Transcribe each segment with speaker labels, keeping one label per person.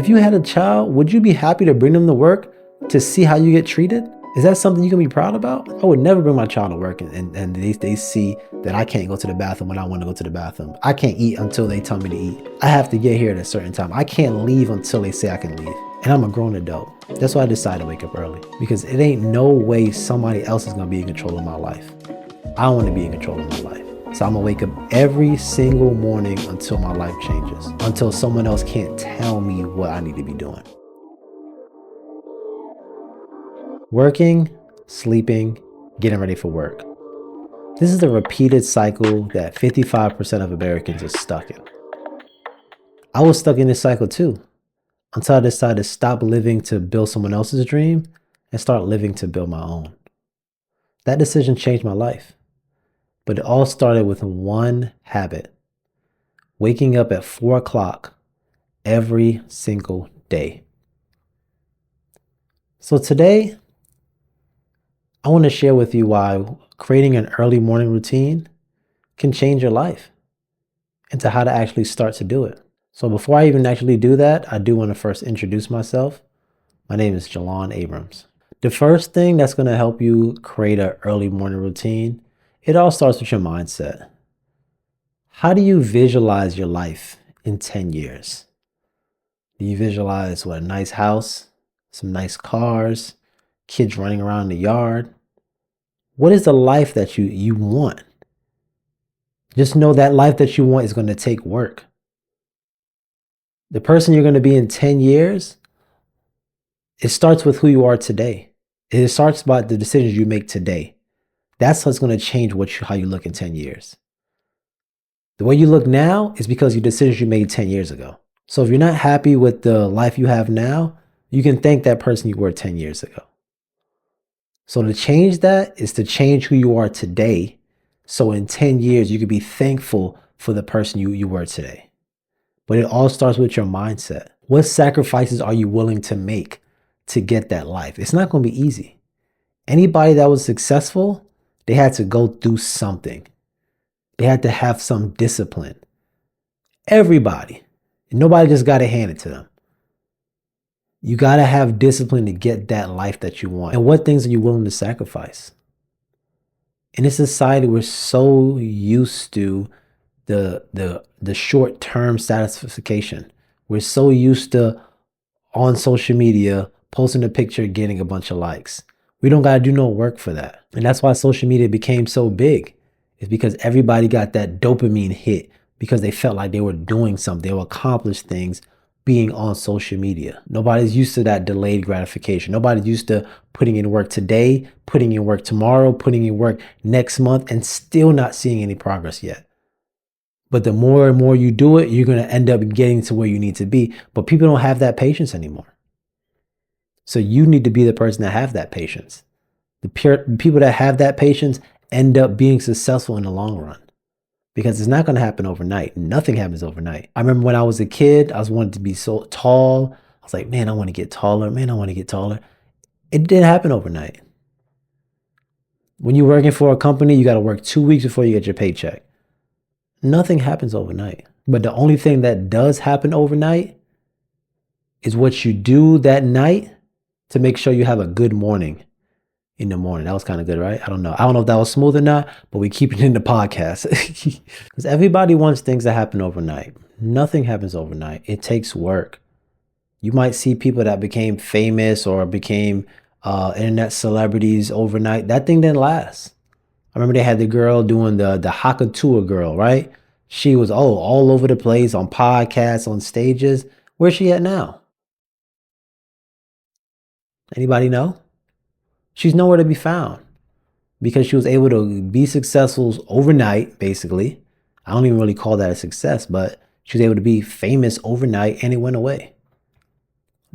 Speaker 1: If you had a child, would you be happy to bring them to work to see how you get treated? Is that something you can be proud about? I would never bring my child to work and they see that I can't go to the bathroom when I want to go to the bathroom. I can't eat until they tell me to eat. I have to get here at a certain time. I can't leave until they say I can leave. And I'm a grown adult. That's why I decided to wake up early, because it ain't no way somebody else is going to be in control of my life. I want to be in control of my life. So I'm gonna wake up every single morning until my life changes, until someone else can't tell me what I need to be doing. Working, sleeping, getting ready for work. This is a repeated cycle that 55% of Americans are stuck in. I was stuck in this cycle too, until I decided to stop living to build someone else's dream and start living to build my own. That decision changed my life. But it all started with one habit: waking up at 4 o'clock every single day. So today, I want to share with you why creating an early morning routine can change your life and to how to actually start to do it. So before I even actually do that, I do want to first introduce myself. My name is Jelan Abrams. The first thing that's going to help you create an early morning routine, it all starts with your mindset. How do you visualize your life in 10 years? Do you visualize a nice house, some nice cars, kids running around in the yard? What is the life that you want? Just know that life that you want is going to take work. The person you're going to be in 10 years, it starts with who you are today. It starts by the decisions you make today. That's what's going to change how you look in 10 years. The way you look now is because of your decisions you made 10 years ago. So if you're not happy with the life you have now, you can thank that person you were 10 years ago. So to change that is to change who you are today. So in 10 years, you can be thankful for the person you were today. But it all starts with your mindset. What sacrifices are you willing to make to get that life? It's not going to be easy. Anybody that was successful, they had to go through something. They had to have some discipline. Everybody. Nobody just got it handed to them. You got to have discipline to get that life that you want. And what things are you willing to sacrifice? In this society, we're so used to the short-term satisfaction. We're so used to, on social media, posting a picture, getting a bunch of likes. We don't got to do no work for that. And that's why social media became so big. It's because everybody got that dopamine hit because they felt like they were doing something. They were accomplished things being on social media. Nobody's used to that delayed gratification. Nobody's used to putting in work today, putting in work tomorrow, putting in work next month, and still not seeing any progress yet. But the more and more you do it, you're going to end up getting to where you need to be. But people don't have that patience anymore. So you need to be the person that have that patience. The people that have that patience end up being successful in the long run, because it's not going to happen overnight. Nothing happens overnight. I remember when I was a kid, I was wanting to be so tall. I was like, man, I want to get taller. Man, I want to get taller. It didn't happen overnight. When you're working for a company, you got to work 2 weeks before you get your paycheck. Nothing happens overnight. But the only thing that does happen overnight is what you do that night to make sure you have a good morning in the morning. That was kind of good, right? I don't know. I don't know if that was smooth or not, but we keep it in the podcast. Because everybody wants things that happen overnight. Nothing happens overnight. It takes work. You might see people that became famous or became internet celebrities overnight. That thing didn't last. I remember they had the girl doing the Hakatua girl, right? She was all over the place on podcasts, on stages. Where's she at now? Anybody know? She's nowhere to be found because she was able to be successful overnight, basically. I don't even really call that a success, but she was able to be famous overnight and it went away.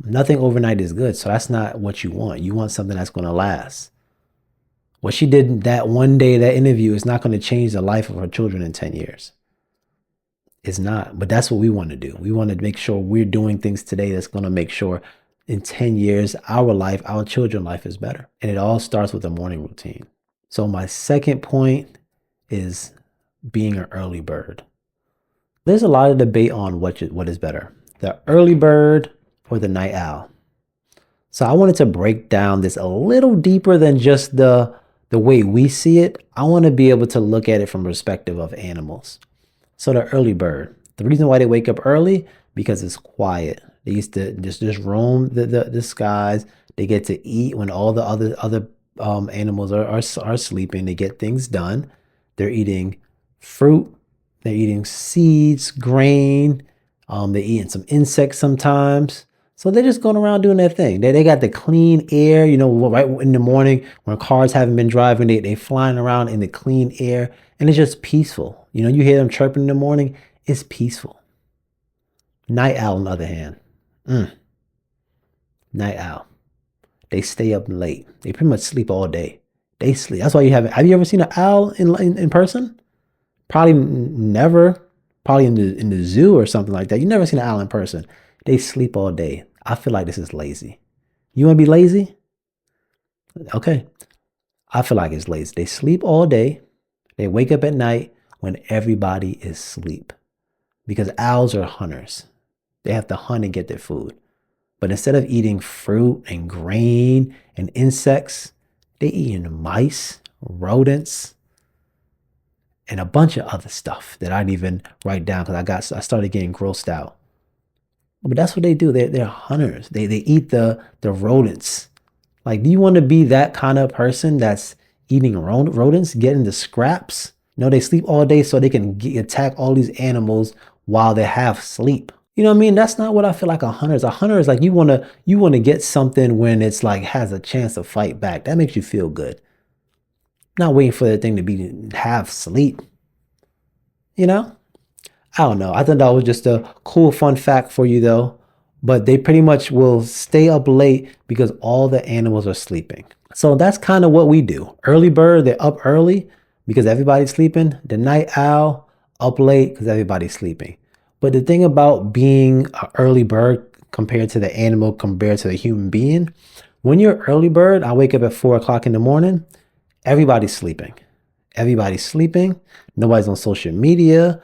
Speaker 1: Nothing overnight is good. So that's not what you want. You want something that's going to last. What she did that one day, that interview, is not going to change the life of her children in 10 years. It's not, but that's what we want to do. We want to make sure we're doing things today that's going to make sure in 10 years, our life, our children's life is better. And it all starts with a morning routine. So my second point is being an early bird. There's a lot of debate on what is better, the early bird or the night owl? So I wanted to break down this a little deeper than just the way we see it. I want to be able to look at it from the perspective of animals. So the early bird, the reason why they wake up early, because it's quiet. They used to just roam the skies. They get to eat when all the other animals are sleeping. They get things done. They're eating fruit. They're eating seeds, grain. They're eating some insects sometimes. So they're just going around doing their thing. They got the clean air, right in the morning when cars haven't been driving, they flying around in the clean air, and it's just peaceful. You hear them chirping in the morning, it's peaceful. Night owl, on the other hand, night owl, they stay up late. They pretty much sleep all day. They sleep. That's why have you ever seen an owl in person? Probably never. Probably in the zoo or something like that. You never seen an owl in person. They sleep all day. I feel like this is lazy. You want to be lazy? Okay. I feel like it's lazy. They sleep all day. They wake up at night when everybody is asleep. Because owls are hunters. They have to hunt and get their food. But instead of eating fruit and grain and insects, they eating mice, rodents, and a bunch of other stuff that I didn't even write down because I started getting grossed out. But that's what they do. They're hunters. They eat the rodents. Like, do you want to be that kind of person that's eating rodents, getting the scraps? They sleep all day so they can attack all these animals while they half sleep. You know what I mean? That's not what I feel like a hunter is. A hunter is like you want to get something when it's like has a chance to fight back. That makes you feel good. Not waiting for the thing to be half sleep. I don't know. I thought that was just a cool, fun fact for you, though. But they pretty much will stay up late because all the animals are sleeping. So that's kind of what we do. Early bird, they're up early because everybody's sleeping. The night owl, up late because everybody's sleeping. But the thing about being an early bird compared to the animal, compared to the human being, when you're early bird, I wake up at 4 o'clock in the morning, everybody's sleeping. Everybody's sleeping. Nobody's on social media.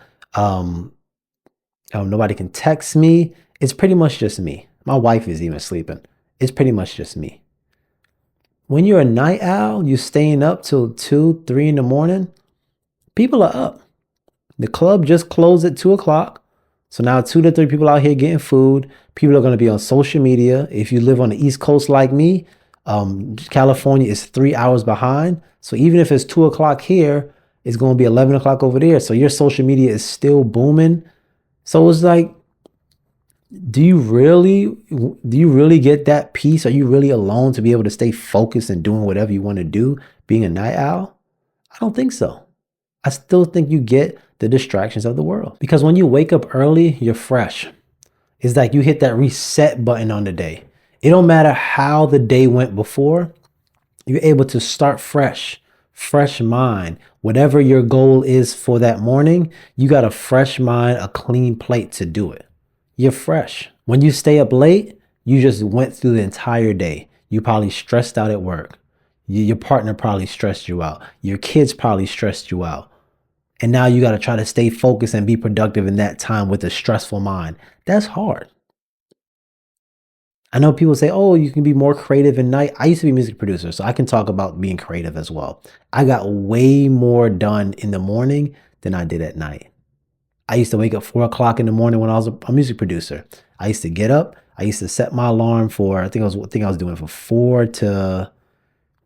Speaker 1: Nobody can text me. It's pretty much just me. My wife is even sleeping. It's pretty much just me. When you're a night owl, you're staying up till 2, 3 in the morning. People are up. The club just closed at 2 o'clock. So now 2 to 3 people out here getting food. People are going to be on social media. If you live on the East Coast like me, California is 3 hours behind. So even if it's 2 o'clock here, it's going to be 11 o'clock over there. So your social media is still booming. So it's like, do you really get that peace? Are you really alone to be able to stay focused and doing whatever you want to do, being a night owl? I don't think so. I still think you get the distractions of the world. Because when you wake up early, you're fresh. It's like you hit that reset button on the day. It don't matter how the day went before. You're able to start fresh mind. Whatever your goal is for that morning, you got a fresh mind, a clean plate to do it. You're fresh. When you stay up late, you just went through the entire day. You probably stressed out at work. Your partner probably stressed you out. Your kids probably stressed you out. And now you got to try to stay focused and be productive in that time with a stressful mind. That's hard. I know people say, oh, you can be more creative at night. I used to be a music producer, so I can talk about being creative as well. I got way more done in the morning than I did at night. I used to wake up 4 o'clock in the morning when I was a music producer. I used to get up. I used to set my alarm for, I think I was doing for 4 to,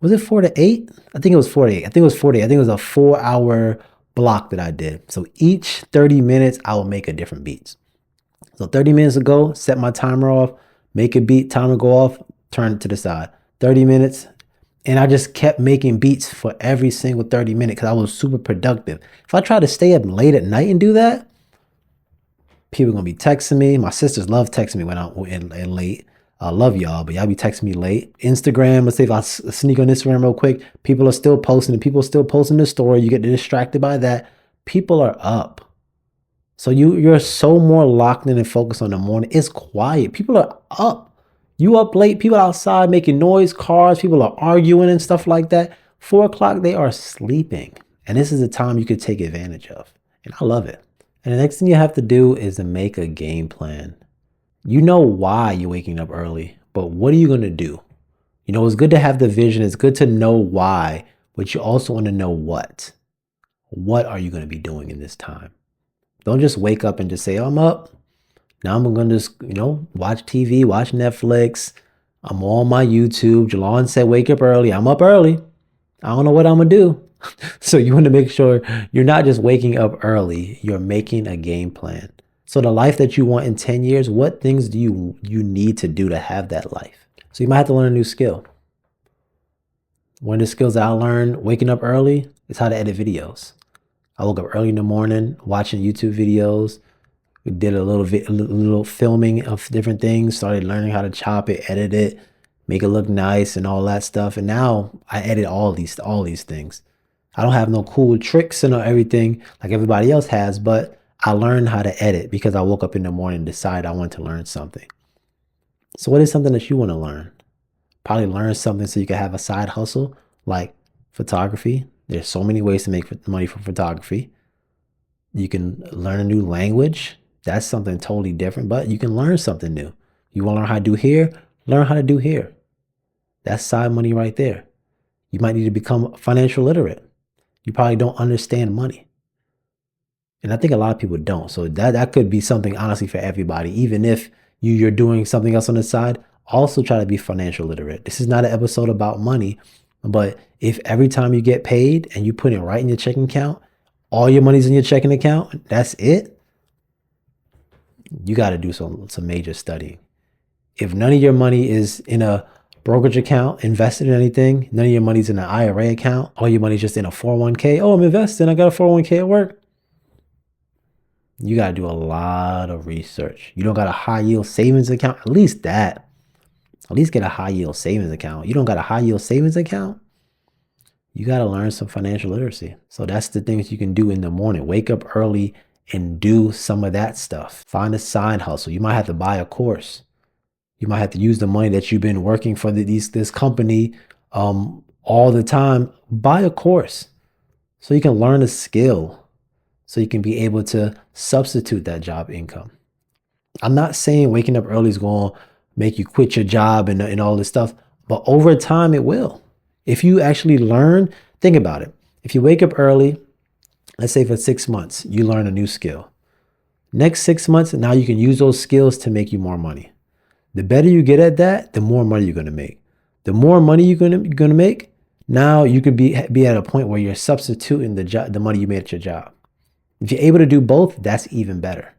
Speaker 1: was it 4 to 8? I think it was 4 to 8. I think it was 4 to 8. I think it was a 4-hour block that I did. So each 30 minutes, I would make a different beats. So 30 minutes ago, set my timer off, make a beat, timer go off, turn it to the side. 30 minutes. And I just kept making beats for every single 30 minutes because I was super productive. If I try to stay up late at night and do that, people are going to be texting me. My sisters love texting me when I'm in late. I love y'all, but y'all be texting me late. Instagram, let's say if I sneak on Instagram real quick, people are still posting and people are still posting the story. You get distracted by that. People are up. So you're so more locked in and focused on the morning. It's quiet. People are up. You up late, people outside making noise, cars, people are arguing and stuff like that. 4 o'clock, they are sleeping. And this is the time you could take advantage of. And I love it. And the next thing you have to do is to make a game plan. You know why you're waking up early, but what are you going to do? It's good to have the vision. It's good to know why, but you also want to know what. What are you going to be doing in this time? Don't just wake up and just say, oh, I'm up. Now I'm going to just, watch TV, watch Netflix. I'm on my YouTube. Jelan said, wake up early. I'm up early. I don't know what I'm going to do. So you want to make sure you're not just waking up early, you're making a game plan. So the life that you want in 10 years, what things do you need to do to have that life? So you might have to learn a new skill. One of the skills that I learned waking up early is how to edit videos. I woke up early in the morning watching YouTube videos. We did a little filming of different things, started learning how to chop it, edit it, make it look nice and all that stuff. And now I edit all these things. I don't have no cool tricks and everything like everybody else has, but I learned how to edit because I woke up in the morning and decided I wanted to learn something. So what is something that you want to learn? Probably learn something so you can have a side hustle like photography. There's so many ways to make money from photography. You can learn a new language. That's something totally different, but you can learn something new. You want to learn how to do here? Learn how to do here. That's side money right there. You might need to become financial literate. You probably don't understand money. And I think a lot of people don't. So that could be something honestly for everybody. Even if you're doing something else on the side, also try to be financial literate. This is not an episode about money, but if every time you get paid and you put it right in your checking account, all your money's in your checking account, that's it, you got to do some major studying. If none of your money is in a brokerage account, invested in anything, none of your money's in an IRA account, all your money's just in a 401k. Oh, I'm investing. I got a 401k at work. You got to do a lot of research. You don't got a high yield savings account, at least that. At least get a high yield savings account. You don't got a high yield savings account, you got to learn some financial literacy. So that's the things you can do in the morning. Wake up early and do some of that stuff. Find a side hustle. You might have to buy a course. You might have to use the money that you've been working for this company all the time. Buy a course so you can learn a skill, so you can be able to substitute that job income. I'm not saying waking up early is going to make you quit your job and all this stuff, but over time it will. If you actually learn, think about it. If you wake up early, let's say for 6 months, you learn a new skill. Next 6 months, now you can use those skills to make you more money. The better you get at that, the more money you're going to make. The more money you're going to make, now you could be at a point where you're substituting the money you made at your job. If you're able to do both, that's even better.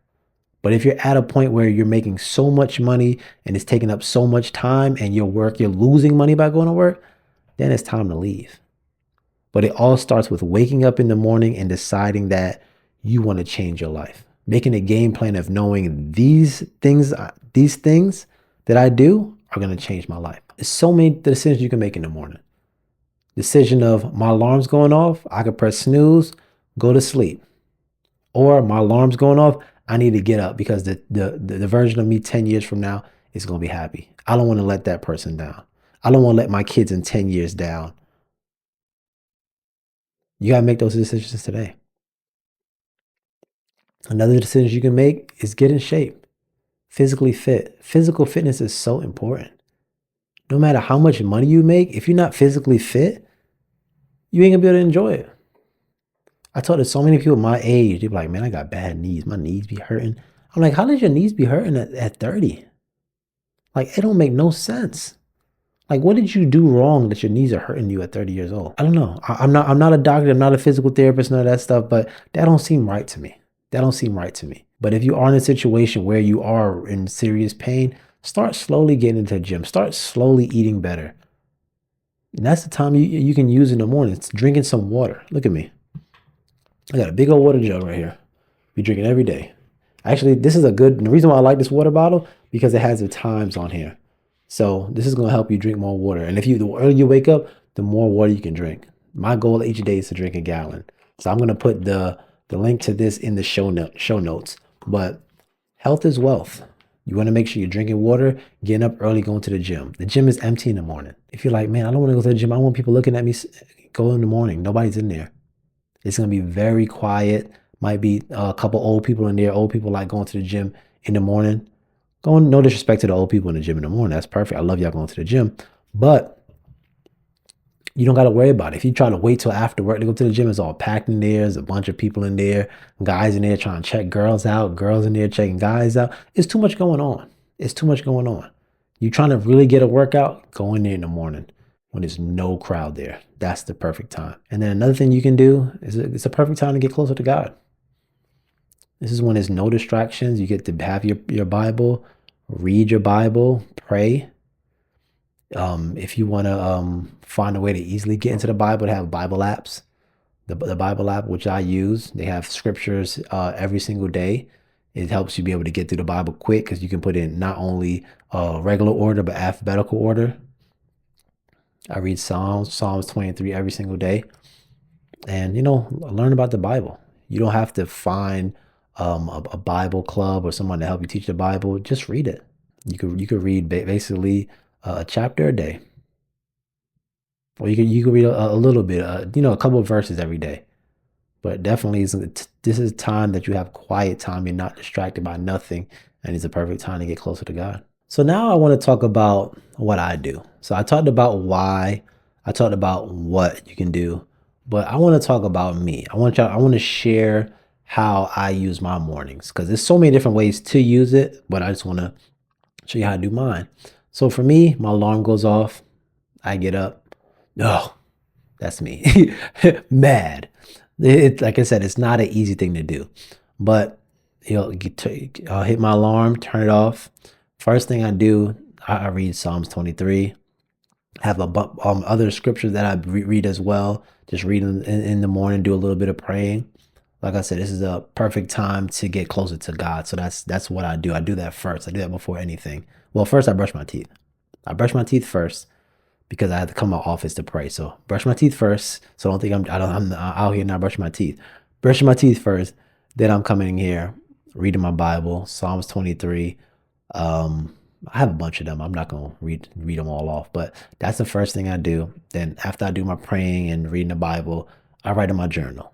Speaker 1: But if you're at a point where you're making so much money and it's taking up so much time and you're losing money by going to work, then it's time to leave. But it all starts with waking up in the morning and deciding that you want to change your life. Making a game plan of knowing these things that I do are going to change my life. There's so many decisions you can make in the morning. Decision of my alarm's going off, I could press snooze, go to sleep. Or my alarm's going off, I need to get up because the version of me 10 years from now is going to be happy. I don't want to let that person down. I don't want to let my kids in 10 years down. You got to make those decisions today. Another decision you can make is get in shape, physically fit. Physical fitness is so important. No matter how much money you make, if you're not physically fit, you ain't gonna be able to enjoy it. I talk to so many people my age, they be like, man, I got bad knees. My knees be hurting. I'm like, how does your knees be hurting at 30? Like, it don't make no sense. Like, what did you do wrong that your knees are hurting you at 30 years old? I don't know. I'm not a doctor. I'm not a physical therapist, none of that stuff, but that don't seem right to me. That don't seem right to me. But if you are in a situation where you are in serious pain, start slowly getting into the gym. Start slowly eating better. And that's the time you can use in the morning. It's drinking some water. Look at me. I got a big old water jug right here. We drink it every day. Actually, the reason why I like this water bottle, because it has the times on here. So this is going to help you drink more water. And the earlier you wake up, the more water you can drink. My goal each day is to drink a gallon. So I'm going to put the link to this in the show notes. But health is wealth. You want to make sure you're drinking water, getting up early, going to the gym. The gym is empty in the morning. If you're like, man, I don't want to go to the gym. I want people looking at me. Go in the morning. Nobody's in there. It's going to be very quiet. Might be a couple old people in there. Old people like going to the gym in the morning. Going, no disrespect to the old people in the gym in the morning. That's perfect. I love y'all going to the gym. But you don't got to worry about it. If you try to wait till after work to go to the gym, it's all packed in there. There's a bunch of people in there, guys in there trying to check girls out, girls in there checking guys out. It's too much going on. It's too much going on. You trying to really get a workout? Go in there in the morning when there's no crowd there. That's the perfect time. And then another thing you can do is it's a perfect time to get closer to God. This is when there's no distractions. You get to have your Bible, read your Bible, pray. If you want to find a way to easily get into the Bible, they have Bible apps. The Bible app, which I use, they have scriptures every single day. It helps you be able to get through the Bible quick because you can put in not only regular order, but alphabetical order. I read Psalms 23 every single day. And, learn about the Bible. You don't have to find a Bible club or someone to help you teach the Bible. Just read it. You could read basically a chapter a day, or you could read a little bit, a couple of verses every day. But definitely, this is time that you have quiet time. You're not distracted by nothing, and it's a perfect time to get closer to God. So now I want to talk about what I do. So I talked about why, I talked about what you can do, but I want to talk about me. I want to share how I use my mornings because there's so many different ways to use it, but I just want to show you how to do mine. So for me, my alarm goes off. I get up. No, that's me. Mad. Like I said, it's not an easy thing to do, but I'll hit my alarm, turn it off. First thing I do, I read Psalms 23. I have other scriptures that I read as well. Just read them in the morning, do a little bit of praying. Like I said, this is a perfect time to get closer to God. So that's what I do. I do that first. I do that before anything. Well, first I brush my teeth. I brush my teeth first because I had to come to my office to pray. So brush my teeth first. So don't think I'm out here not brushing my teeth. Brushing my teeth first. Then I'm coming in here, reading my Bible, Psalms 23. I have a bunch of them. I'm not gonna read them all off, but that's the first thing I do. Then after I do my praying and reading the Bible, I write in my journal.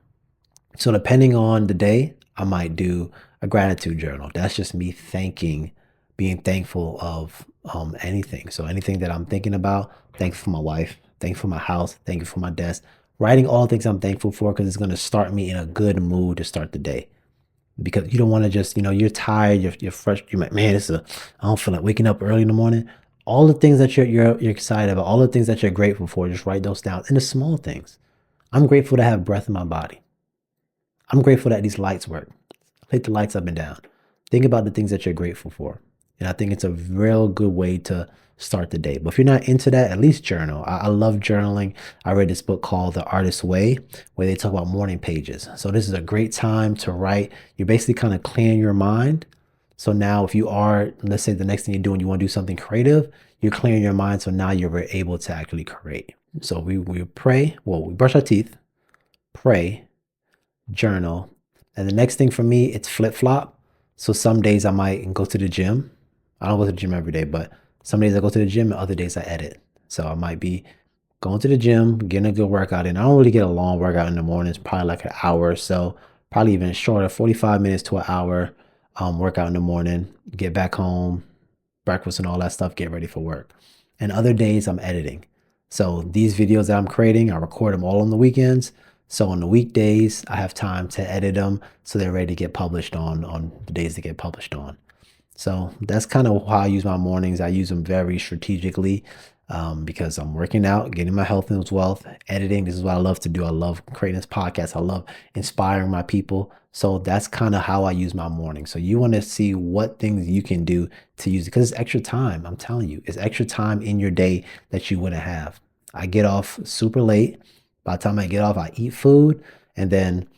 Speaker 1: So depending on the day, I might do a gratitude journal. That's just me being thankful of anything. So anything that I'm thinking about, thankful for my wife, thankful for my house, thankful for my desk, writing all the things I'm thankful for because it's going to start me in a good mood to start the day. Because you don't want to just, you're tired, you're fresh, you're like, man, I don't feel like waking up early in the morning. All the things that you're excited about, all the things that you're grateful for, just write those down. And the small things. I'm grateful to have breath in my body. I'm grateful that these lights work. Click the lights up and down. Think about the things that you're grateful for. And I think it's a real good way to start the day. But if you're not into that, at least journal. I love journaling. I read this book called The Artist's Way, where they talk about morning pages. So this is a great time to write. You're basically kind of clearing your mind. So now if you are, let's say the next thing you're doing, you want to do something creative, you're clearing your mind. So now you're able to actually create. So we pray. Well, we brush our teeth, pray, journal. And the next thing for me, it's flip-flop. So some days I might go to the gym. I don't go to the gym every day, but some days I go to the gym and other days I edit. So I might be going to the gym, getting a good workout in. I don't really get a long workout in the morning. It's probably like an hour or so, probably even shorter, 45 minutes to an hour workout in the morning. Get back home, breakfast and all that stuff, get ready for work. And other days I'm editing. So these videos that I'm creating, I record them all on the weekends. So on the weekdays, I have time to edit them so they're ready to get published on the days they get published on. So that's kind of how I use my mornings. I use them very strategically because I'm working out, getting my health and wealth, editing. This is what I love to do. I love creating this podcast. I love inspiring my people. So that's kind of how I use my morning. So you want to see what things you can do to use it because it's extra time. I'm telling you, it's extra time in your day that you wouldn't have. I get off super late. By the time I get off, I eat food. And then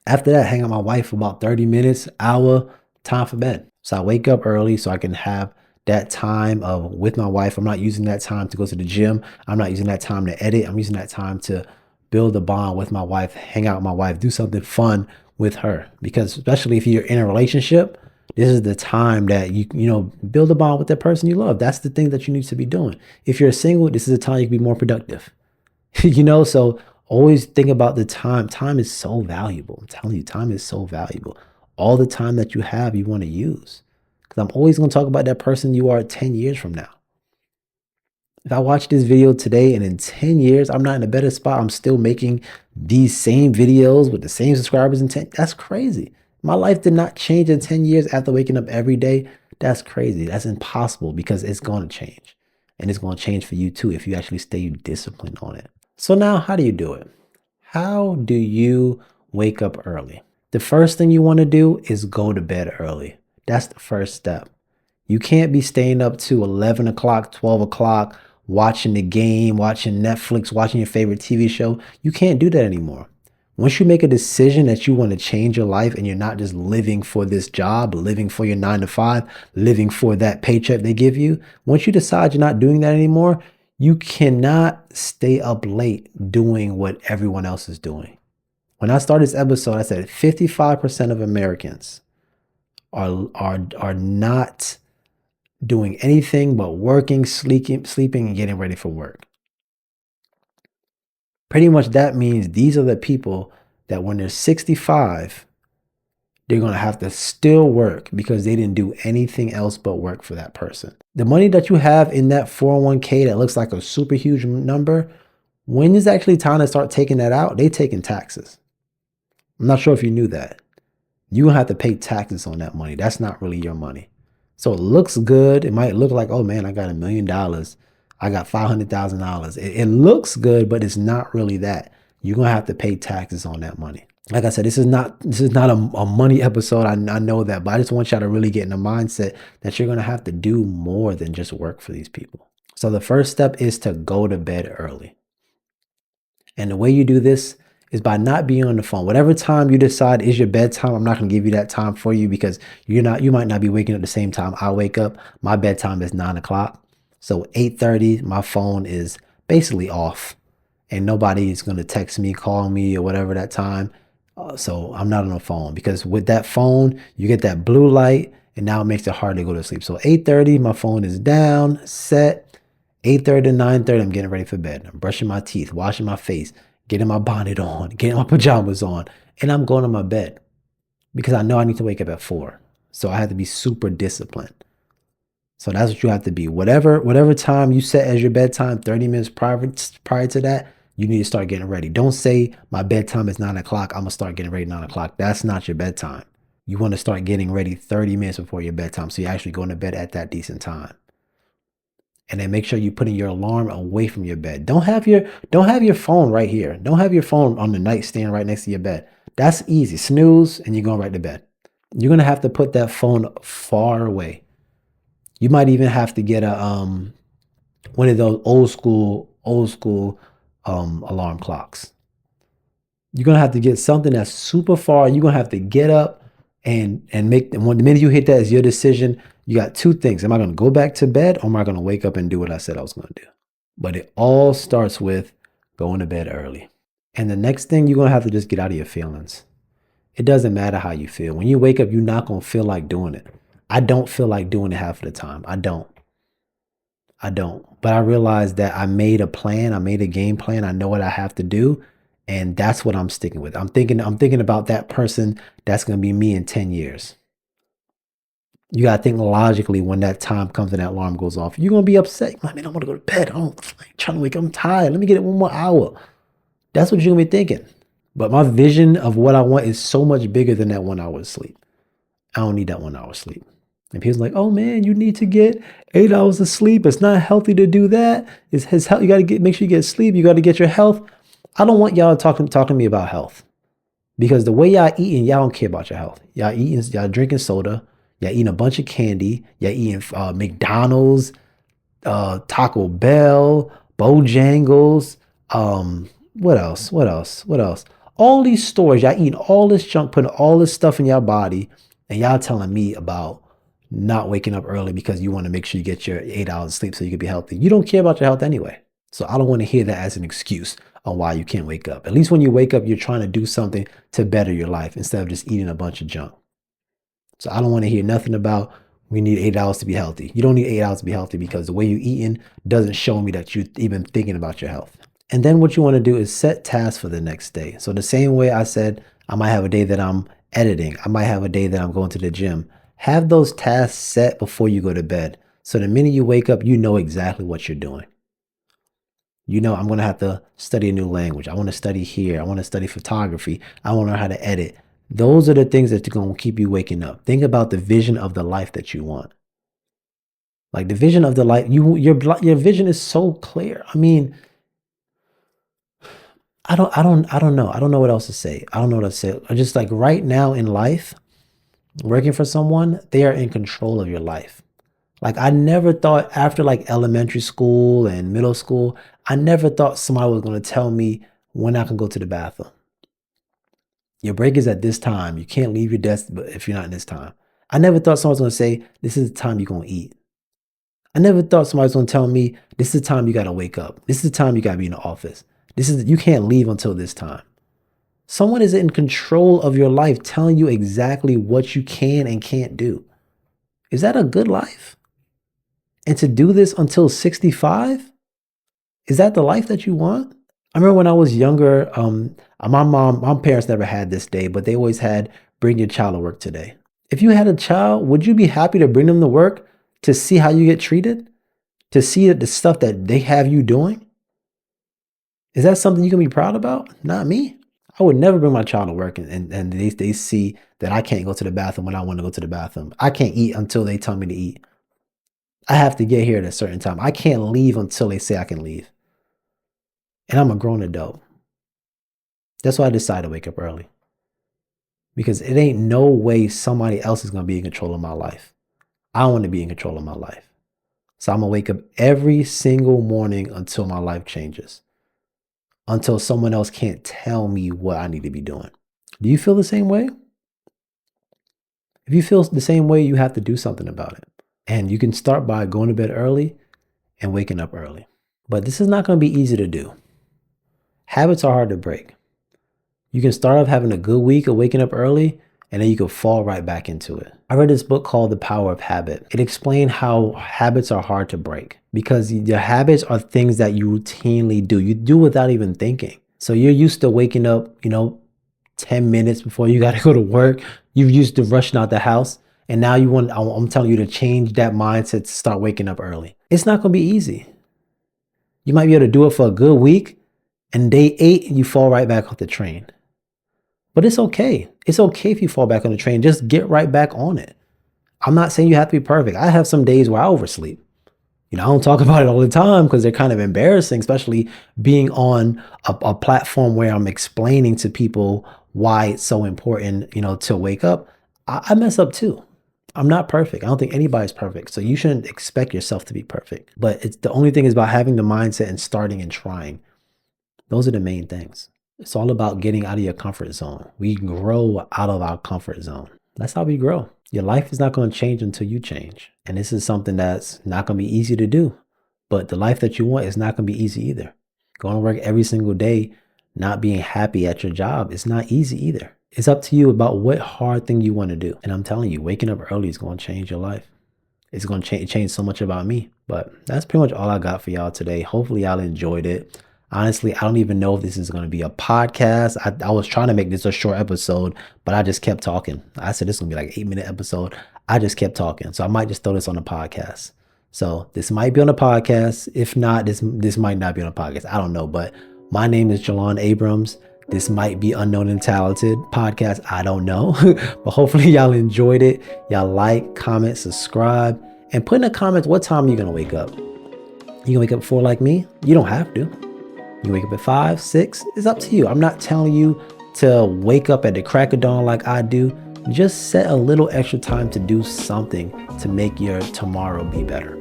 Speaker 1: after that, hang out with my wife for about 30 minutes, hour, time for bed. So I wake up early so I can have that time with my wife. I'm not using that time to go to the gym. I'm not using that time to edit. I'm using that time to build a bond with my wife, hang out with my wife, do something fun with her. Because especially if you're in a relationship, this is the time that you build a bond with that person you love. That's the thing that you need to be doing. If you're single, this is the time you can be more productive. So always think about the time. Time is so valuable. I'm telling you, time is so valuable. All the time that you have, you want to use because I'm always going to talk about that person you are 10 years from now. If I watch this video today and in 10 years, I'm not in a better spot, I'm still making these same videos with the same subscribers in 10, that's crazy. My life did not change in 10 years after waking up every day. That's crazy. That's impossible because it's going to change. And it's going to change for you too if you actually stay disciplined on it. So now, how do you do it? How do you wake up early? The first thing you want to do is go to bed early. That's the first step. You can't be staying up to 11 o'clock, 12 o'clock, watching the game, watching Netflix, watching your favorite TV show. You can't do that anymore. Once you make a decision that you want to change your life and you're not just living for this job, living for your 9 to 5, living for that paycheck they give you, once you decide you're not doing that anymore, you cannot stay up late doing what everyone else is doing. When I started this episode, I said 55% of Americans are not doing anything but working, sleeping, and getting ready for work. Pretty much that means these are the people that when they're 65, they're going to have to still work because they didn't do anything else but work for that person. The money that you have in that 401k that looks like a super huge number, when is actually time to start taking that out? They taking taxes. I'm not sure if you knew that. You're going to have to pay taxes on that money. That's not really your money. So it looks good. It might look like, oh man, I got $1 million. I got $500,000. It looks good, but it's not really that. You're going to have to pay taxes on that money. Like I said, this is not a money episode. I know that, but I just want y'all to really get in the mindset that you're going to have to do more than just work for these people. So the first step is to go to bed early. And the way you do this is by not being on the phone. Whatever time you decide is your bedtime, I'm not going to give you that time for you because you might not be waking up the same time I wake up. My bedtime is 9 o'clock. So 8:30, my phone is basically off and nobody is going to text me, call me or whatever that time. So I'm not on the phone because with that phone, you get that blue light and now it makes it hard to go to sleep. So 8:30, my phone is down, set. 8:30 to 9:30, I'm getting ready for bed. I'm brushing my teeth, washing my face, getting my bonnet on, getting my pajamas on, and I'm going to my bed because I know I need to wake up at 4. So I have to be super disciplined. So that's what you have to be. Whatever time you set as your bedtime, 30 minutes prior to that, you need to start getting ready. Don't say my bedtime is 9 o'clock. I'm going to start getting ready at 9 o'clock. That's not your bedtime. You want to start getting ready 30 minutes before your bedtime. So you're actually going to bed at that decent time. And then make sure you're putting your alarm away from your bed. Don't have your phone right here. Don't have your phone on the nightstand right next to your bed. That's easy. Snooze and you're going right to bed. You're going to have to put that phone far away. You might even have to get a one of those old school alarm clocks. You're going to have to get something that's super far. You're going to have to get up and make the minute you hit that is your decision. You got two things. Am I going to go back to bed or am I going to wake up and do what I said I was going to do? But it all starts with going to bed early. And the next thing, you're going to have to just get out of your feelings. It doesn't matter how you feel. When you wake up, you're not going to feel like doing it. I don't feel like doing it half of the time. I don't. But I realized that I made a plan. I made a game plan. I know what I have to do. And that's what I'm sticking with. I'm thinking about that person that's going to be me in 10 years. You got to think logically when that time comes and that alarm goes off. You're going to be upset. Like, man, I want to go to bed. I'm trying to wake up. I'm tired. Let me get it one more hour. That's what you're going to be thinking. But my vision of what I want is so much bigger than that 1 hour of sleep. I don't need that 1 hour of sleep. And people's like, oh man, you need to get 8 hours of sleep. It's not healthy to do that. It's his health. You got to make sure you get sleep. You got to get your health. I don't want y'all talking to me about health. Because the way y'all eating, y'all don't care about your health. Y'all drinking soda. Y'all eating a bunch of candy. Y'all eating McDonald's, Taco Bell, Bojangles. What else? All these stores, y'all eating all this junk, putting all this stuff in your body, and y'all telling me about not waking up early because you want to make sure you get your 8 hours of sleep so you can be healthy. You don't care about your health anyway. So I don't want to hear that as an excuse on why you can't wake up. At least when you wake up, you're trying to do something to better your life instead of just eating a bunch of junk. So I don't want to hear nothing about we need 8 hours to be healthy. You don't need 8 hours to be healthy because the way you're eating doesn't show me that you're even thinking about your health. And then what you want to do is set tasks for the next day. So the same way I said, I might have a day that I'm editing. I might have a day that I'm going to the gym. Have those tasks set before you go to bed. So the minute you wake up, you know exactly what you're doing. You know, I'm going to have to study a new language. I want to study here. I want to study photography. I want to learn how to edit. Those are the things that are going to keep you waking up. Think about the vision of the life that you want. Like the vision of the life, your vision is so clear. I mean, I don't know. I don't know what else to say. I don't know what else to say. I just like right now in life, working for someone, they are in control of your life. Like I never thought after like elementary school and middle school, I never thought somebody was going to tell me when I can go to the bathroom. Your break is at this time. You can't leave your desk if you're not in this time. I never thought someone was going to say, this is the time you're going to eat. I never thought somebody was going to tell me, this is the time you got to wake up. This is the time you got to be in the office. You can't leave until this time. Someone is in control of your life, telling you exactly what you can and can't do. Is that a good life? And to do this until 65? Is that the life that you want? I remember when I was younger, my parents never had this day, but they always had bring your child to work today. If you had a child, would you be happy to bring them to work to see how you get treated? To see the stuff that they have you doing? Is that something you can be proud about? Not me. I would never bring my child to work and they see that I can't go to the bathroom when I want to go to the bathroom. I can't eat until they tell me to eat. I have to get here at a certain time. I can't leave until they say I can leave. And I'm a grown adult. That's why I decided to wake up early. Because it ain't no way somebody else is going to be in control of my life. I want to be in control of my life. So I'm going to wake up every single morning until my life changes. Until someone else can't tell me what I need to be doing. Do you feel the same way? If you feel the same way, you have to do something about it. And you can start by going to bed early and waking up early. But this is not going to be easy to do. Habits are hard to break. You can start off having a good week of waking up early, and then you can fall right back into it. I read this book called The Power of Habit. It explained how habits are hard to break because your habits are things that you routinely do. You do without even thinking. So you're used to waking up, 10 minutes before you got to go to work. You're used to rushing out the house. And now I'm telling you to change that mindset to start waking up early. It's not going to be easy. You might be able to do it for a good week, and day 8, you fall right back off the train. But it's okay. It's okay if you fall back on the train. Just get right back on it. I'm not saying you have to be perfect. I have some days where I oversleep. I don't talk about it all the time because they're kind of embarrassing, especially being on a platform where I'm explaining to people why it's so important, to wake up. I mess up too. I'm not perfect. I don't think anybody's perfect. So you shouldn't expect yourself to be perfect. But it's the only thing is about having the mindset and starting and trying. Those are the main things. It's all about getting out of your comfort zone. We grow out of our comfort zone. That's how we grow. Your life is not going to change until you change. And this is something that's not going to be easy to do. But the life that you want is not going to be easy either. Going to work every single day, not being happy at your job is not easy either. It's up to you about what hard thing you want to do. And I'm telling you, waking up early is going to change your life. It's going to change so much about me. But that's pretty much all I got for y'all today. Hopefully y'all enjoyed it. Honestly, I don't even know if this is going to be a podcast. I was trying to make this a short episode, but I just kept talking. I said this is going to be like an 8-minute episode. I just kept talking. So I might just throw this on a podcast. So this might be on a podcast. If not, this might not be on a podcast. I don't know. But my name is Jelan Abrams. This might be Unknown and Talented podcast. I don't know. But hopefully y'all enjoyed it. Y'all like, comment, subscribe, and put in the comments what time you're going to wake up. You can wake up 4 like me. You don't have to. You wake up at 5, 6. It's up to you. I'm not telling you to wake up at the crack of dawn like I do. Just set a little extra time to do something to make your tomorrow be better.